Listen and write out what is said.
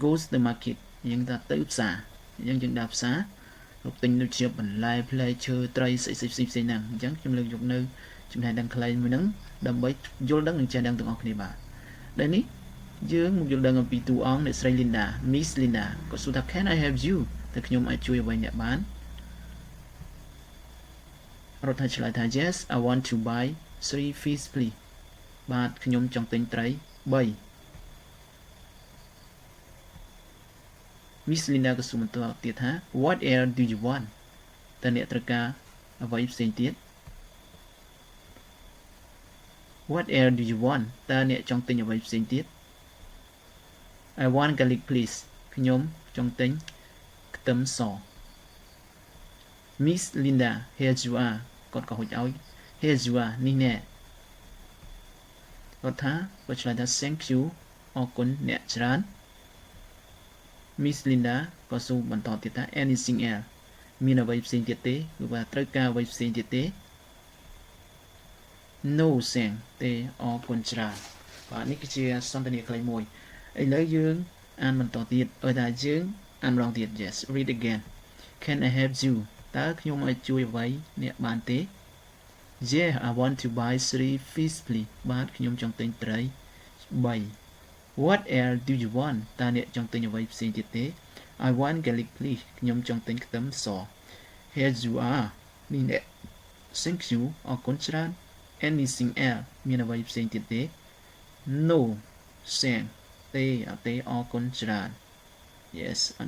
goes to the market យើងថាទៅផ្សារយើងដើរផ្សាររកទិញដូចជាបន្លែផ្លែឈើត្រីស្អីហ្នឹងអញ្ចឹងខ្ញុំលើកយកនៅចំណេះដឹងខ្លីមួយហ្នឹងដើម្បីយល់ដឹងនិងចេះដឹងទាំងអស់គ្នាបាទដែលនេះយើងមកយល់ដឹងអំពីតួអង្គអ្នកស្រី Linda Miss Linda ក៏សួរថា Can I help you តើខ្ញុំអាចជួយអ្វីអ្នកបានរដ្ឋាឆ្លើយថា Yes I want to buy 3 fish please បាទខ្ញុំចង់ទិញត្រី3 Miss Linda ក៏សួរបន្តទៀតថា What else do you want តើអ្នកត្រូវការអ្វីផ្សេងទៀត What else do you want តើអ្នកចង់ទិញអ្វីផ្សេងទៀត I want garlic please ខ្ញុំចង់ទិញខ្ទឹមស Miss Linda here you are គាត់ក៏ហុចឲ្យ here you are នេះណែគាត់ថាគាត់ឆ្លើយថា thank you អរគុណអ្នកច្រើន Miss Linda ក៏សួរបន្តទៀតថា anything else មានអ្វីផ្សេងទៀតទេគឺថាត្រូវការអ្វីផ្សេងទៀតទេ No thanks ទេអរគុណច្រើនបាទនេះគឺជាសន្ទនាខ្លីមួយឥឡូវយើងអានបន្តទៀតឲ្យថាយើងអានម្ដងទៀត Yes read again Can I help you តើខ្ញុំអាចជួយអ្វីអ្នកបានទេ Yeah I want to buy 3 fish please បាទខ្ញុំចង់ទិញត្រី3 What else do you want តើអ្នកចង់ទិញអ្វីផ្សេងទៀតទេ I want garlic please ខ្ញុំចង់ទិញខ្ទឹមស Here you are នេះអ្នក Thank you អរគុណច្រើន Anything else មានអ្វីផ្សេងទៀតទេ No thanks ទេអត់ទេអរគុណច្រើន Yes